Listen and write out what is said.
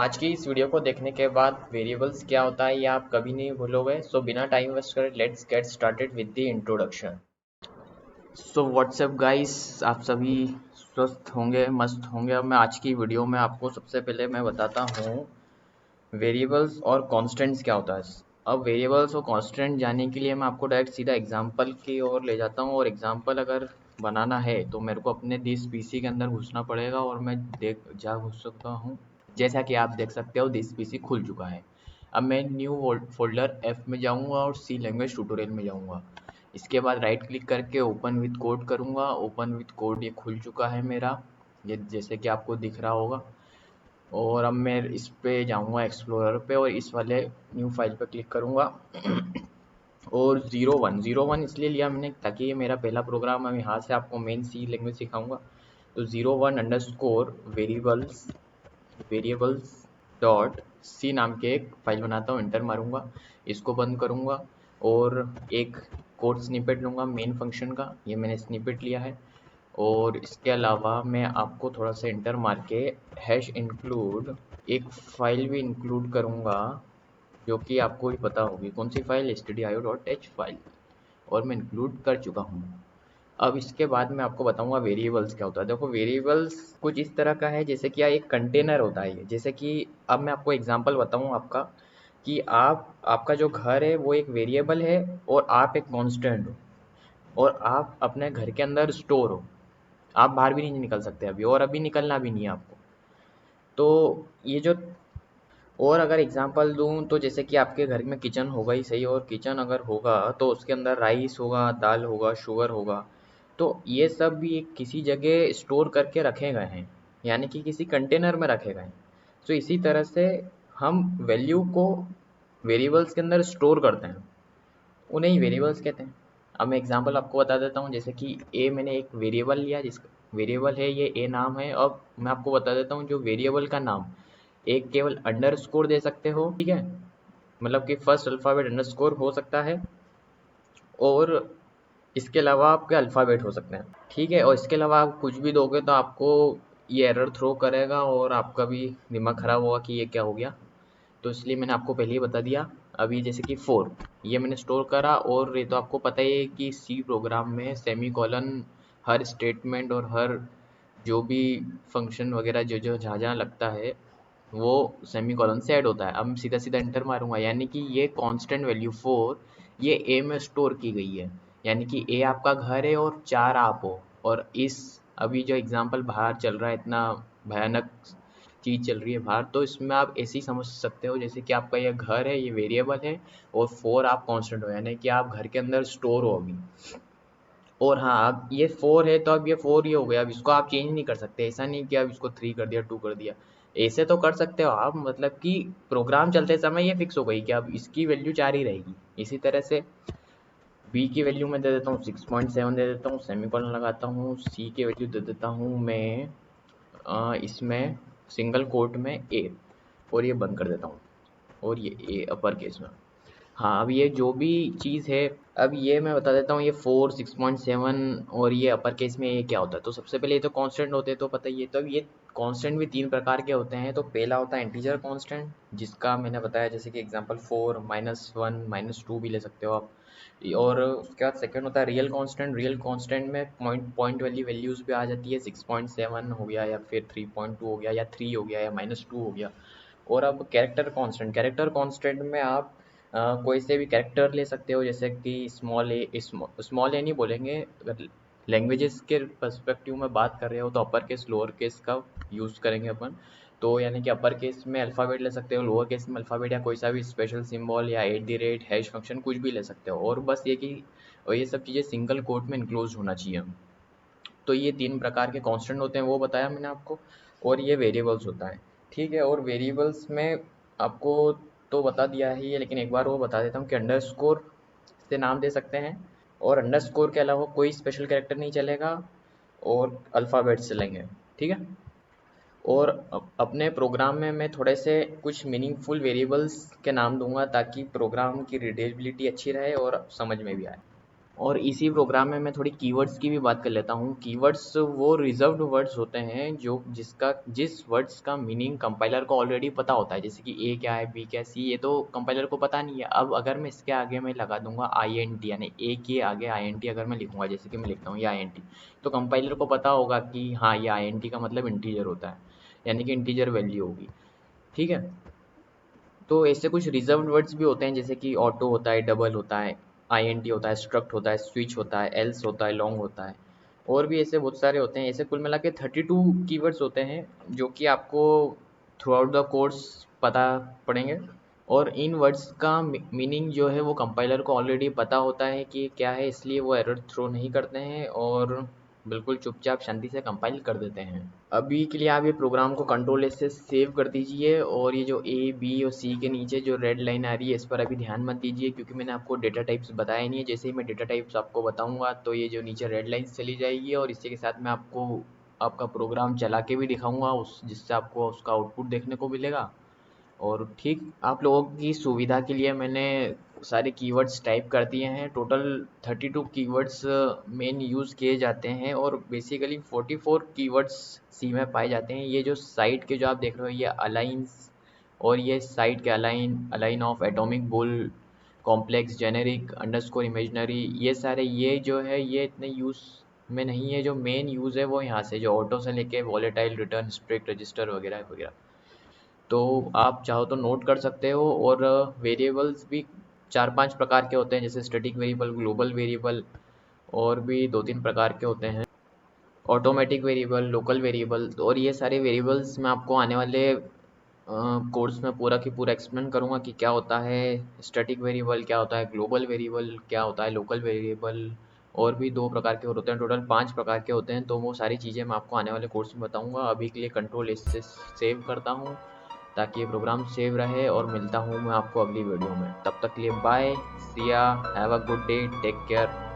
आज की इस वीडियो को देखने के बाद वेरिएबल्स क्या होता है ये आप कभी नहीं भूलोगे। सो बिना टाइम वेस्ट करे let's get started with the introduction. So what's up guys, आप सभी स्वस्थ होंगे, मस्त होंगे। अब मैं आज की वीडियो में आपको सबसे पहले मैं बताता हूँ वेरिएबल्स और कांस्टेंट्स क्या होता है। अब वेरिएबल्स और कांस्टेंट जानने के लिए मैं आपको डायरेक्ट सीधा एग्जांपल की ओर ले जाता हूँ, और एग्जांपल अगर बनाना है तो मेरे को अपने दिस पीसी के अंदर घुसना पड़ेगा और मैं घुस सकता हूँ। जैसा कि आप देख सकते हो दिस पीसी खुल चुका है। अब मैं न्यू फोल्डर एफ में जाऊँगा और सी लैंग्वेज ट्यूटोरियल में जाऊँगा। इसके बाद राइट क्लिक करके ओपन विथ कोड करूँगा। ओपन विथ कोड ये खुल चुका है मेरा, ये जैसे कि आपको दिख रहा होगा। और अब मैं इस पे जाऊँगा एक्सप्लोरर पे और इस वाले न्यू फाइल पे क्लिक करूँगा। और 01 इसलिए लिया मैंने ताकि ये मेरा पहला प्रोग्राम है। यहाँ से आपको मेन सी लैंग्वेज सिखाऊंगा। तो 01 _ वेरिएबल्स डॉट सी नाम के एक फाइल बनाता हूँ। एंटर मारूंगा, इसको बंद करूंगा और एक कोड स्निपेट लूँगा मेन फंक्शन का। ये मैंने स्निपेट लिया है। और इसके अलावा मैं आपको थोड़ा सा एंटर मार के हैश इंक्लूड एक फाइल भी इंक्लूड करूँगा, जो कि आपको ही पता होगी कौन सी फाइल, stdio.h फाइल, और मैं इंक्लूड कर चुका हूँ। अब इसके बाद मैं आपको बताऊंगा वेरिएबल्स क्या होता है। देखो वेरिएबल्स कुछ इस तरह का है जैसे कि एक कंटेनर होता है ये। जैसे कि अब मैं आपको एग्जांपल बताऊं आपका कि आपका जो घर है वो एक वेरिएबल है और आप एक कांस्टेंट हो, और आप अपने घर के अंदर स्टोर हो। आप बाहर भी नहीं निकल सकते अभी, और अभी निकलना भी नहीं है आपको। तो ये जो, और अगर एग्जांपल दूं तो जैसे कि आपके घर में किचन होगा ही सही, और किचन अगर होगा तो उसके अंदर राइस होगा, दाल होगा, शुगर होगा। तो ये सब भी एक किसी जगह स्टोर करके रखे गए हैं, यानी कि किसी कंटेनर में रखे गए हैं। तो इसी तरह से हम वैल्यू को वेरिएबल्स के अंदर स्टोर करते हैं, उन्हें ही वेरिएबल्स कहते हैं। अब मैं एग्जांपल आपको बता देता हूँ। जैसे कि ए मैंने एक वेरिएबल लिया, जिसका वेरिएबल है ये ए नाम है। अब मैं आपको बता देता हूँ जो वेरिएबल का नाम एक केवल अंडरस्कोर दे सकते हो, ठीक है, मतलब कि फर्स्ट अल्फ़ाबेट अंडरस्कोर हो सकता है, और इसके अलावा आपके अल्फ़ाबेट हो सकते हैं, ठीक है। और इसके अलावा आप कुछ भी दोगे तो आपको ये एरर थ्रो करेगा और आपका भी दिमाग ख़राब होगा कि ये क्या हो गया। तो इसलिए मैंने आपको पहले ही बता दिया। अभी जैसे कि 4 ये मैंने स्टोर करा, और ये तो आपको पता ही है कि सी प्रोग्राम में सेमी कॉलन हर स्टेटमेंट और हर जो भी फंक्शन वगैरह जो जो जहाँ जहाँ लगता है वो सेमी कॉलन से ऐड होता है। अब सीधा सीधा एंटर मारूंगा, यानी कि ये कांस्टेंट वैल्यू 4 ये ए में स्टोर की गई है। यानी कि ए आपका घर है और 4 आप हो। और इस अभी जो एग्जांपल बाहर चल रहा है, इतना भयानक चीज़ चल रही है बाहर, तो इसमें आप ऐसे ही समझ सकते हो जैसे कि आपका ये घर है, ये वेरिएबल है, और 4 आप कांस्टेंट हो, यानी कि आप घर के अंदर स्टोर हो अभी। और हाँ, अब ये 4 है तो अब ये 4 ही हो गया। अब इसको आप चेंज नहीं कर सकते। ऐसा नहीं कि अब इसको 3 कर दिया, 2 कर दिया। ऐसे तो कर सकते हो आप, मतलब कि प्रोग्राम चलते समय ये फिक्स हो गई कि अब इसकी वैल्यू 4 ही रहेगी। इसी तरह से बी की वैल्यू मैं दे देता हूँ 6.7 दे देता हूँ, सेमीकोलन लगाता हूँ। सी की वैल्यू दे देता हूँ मैं इसमें सिंगल कोट में ए, और ये बंद कर देता हूँ, और ये ए अपर केस में। हाँ, अब ये जो भी चीज़ है, अब ये मैं बता देता हूँ। ये 4, 6.7 और ये अपर केस में ये क्या होता है। तो सबसे पहले ये तो कांस्टेंट होते हैं, तो पता ही है। तो अब ये कांस्टेंट भी 3 प्रकार के होते हैं। तो पहला होता है इंटीजर कांस्टेंट, जिसका मैंने बताया जैसे कि एग्जांपल 4, -1, -2 भी ले सकते हो आप। और उसके बाद सेकंड होता है रियल कांस्टेंट। रियल कांस्टेंट में पॉइंट पॉइंट वाली वैल्यूज़ भी आ जाती है। 6.7 हो गया, या फिर 3.2 हो गया, या 3 हो गया, या -2 हो गया। और अब कैरेक्टर कांस्टेंट, कैरेक्टर कांस्टेंट में आप कोई से भी कैरेक्टर ले सकते हो, जैसे कि स्मॉल ए नहीं बोलेंगे। अगर लैंग्वेजेस के पर्सपेक्टिव में बात कर रहे हो तो अपर केस लोअर केस का यूज़ करेंगे अपन। तो यानी कि अपर केस में अल्फ़ाबेट ले सकते हो, लोअर केस में अल्फ़ाबेट या कोई सा भी स्पेशल सिंबल या @ हैश फंक्शन कुछ भी ले सकते हो। और बस ये कि और ये सब चीज़ें सिंगल कोट में इनक्लोज होना चाहिए। तो ये 3 प्रकार के कांस्टेंट होते हैं, वो बताया मैंने आपको। और ये वेरिएबल्स होता है, ठीक है। और वेरिएबल्स में आपको तो बता दिया ही है, लेकिन एक बार वो बता देता हूँ कि अंडरस्कोर से नाम दे सकते हैं, और अंडरस्कोर के अलावा कोई स्पेशल कैरेक्टर नहीं चलेगा, और अल्फ़ाबेट्स चलेंगे, ठीक है। और अपने प्रोग्राम में मैं थोड़े से कुछ मीनिंगफुल वेरिएबल्स के नाम दूंगा ताकि प्रोग्राम की रीडेबिलिटी अच्छी रहे और समझ में भी आए। और इसी प्रोग्राम में मैं थोड़ी कीवर्ड्स की भी बात कर लेता हूँ। कीवर्ड्स वो रिजर्व्ड वर्ड्स होते हैं जो जिस वर्ड्स का मीनिंग कंपाइलर को ऑलरेडी पता होता है, जैसे कि ए क्या है, बी क्या है, सी, ये तो कंपाइलर को पता नहीं है। अब अगर मैं इसके आगे मैं लगा दूंगा आई एन टी, यानी ए के आगे आई एन टी अगर मैं लिखूंगा, जैसे कि मैं लिखता हूँ ये आई एन टी, तो कंपाइलर को पता होगा कि हाँ ये आई एन टी का मतलब इंटीजर होता है, यानी कि इंटीजर वैल्यू होगी। ठीक है, तो ऐसे कुछ रिजर्व्ड वर्ड्स भी होते हैं, जैसे कि ऑटो होता है, डबल होता है, आईएनटी होता है, स्ट्रक्ट होता है, स्विच होता है, एल्स होता है, लॉन्ग होता है, और भी ऐसे बहुत सारे होते हैं। ऐसे कुल मिला के 32 कीवर्ड्स होते हैं जो कि आपको थ्रू आउट द कोर्स पता पड़ेंगे। और इन वर्ड्स का मीनिंग जो है वो कंपाइलर को ऑलरेडी पता होता है कि क्या है, इसलिए वो एरर थ्रो नहीं करते हैं और बिल्कुल चुपचाप शांति से कंपाइल कर देते हैं। अभी के लिए आप ये प्रोग्राम को कंट्रोल एस से सेव कर दीजिए, और ये जो ए बी और सी के नीचे जो रेड लाइन आ रही है इस पर अभी ध्यान मत दीजिए, क्योंकि मैंने आपको डेटा टाइप्स बताया नहीं है। जैसे ही मैं डेटा टाइप्स आपको बताऊंगा तो ये जो नीचे रेड लाइन्स चली जाएगी, और इसी के साथ मैं आपको आपका प्रोग्राम चला के भी दिखाऊंगा उस जिससे आपको उसका आउटपुट देखने को मिलेगा। और ठीक आप लोगों की सुविधा के लिए मैंने सारे कीवर्ड्स टाइप कर दिए हैं। टोटल 32 कीवर्ड्स मेन यूज़ किए जाते हैं, और बेसिकली 44 कीवर्ड्स सी में पाए जाते हैं। ये जो साइट के जो आप देख रहे हो ये अलाइंस, और ये साइट के align of, atomic bull, complex, generic, underscore, imaginary, ये सारे ये जो है ये इतने यूज़ में नहीं है। जो मेन यूज़ है वो यहाँ से, जो ऑटो से लेके वॉलेटाइल, रिटर्न, स्ट्रिक्ट, रजिस्टर वगैरह वगैरह। तो आप चाहो तो नोट कर सकते हो। और वेरिएबल्स भी 4-5 प्रकार के होते हैं, जैसे स्टैटिक वेरिएबल, ग्लोबल वेरिएबल, और भी 2-3 प्रकार के होते हैं, ऑटोमेटिक वेरिएबल, लोकल वेरिएबल। और ये सारे वेरिएबल्स मैं आपको आने वाले कोर्स में पूरा की पूरा एक्सप्लेन करूँगा कि क्या होता है स्टैटिक वेरिएबल, क्या होता है ग्लोबल वेरिएबल, क्या होता है लोकल वेरिएबल, और भी 2 प्रकार के और होते हैं, टोटल 5 प्रकार के होते हैं। तो वो सारी चीज़ें मैं आपको आने वाले कोर्स में बताऊँगा। अभी के लिए कंट्रोल इससे सेव करता हूँ ताकि ये प्रोग्राम सेव रहे, और मिलता हूँ मैं आपको अगली वीडियो में। तब तक के लिए bye, see ya, have a good day, take care.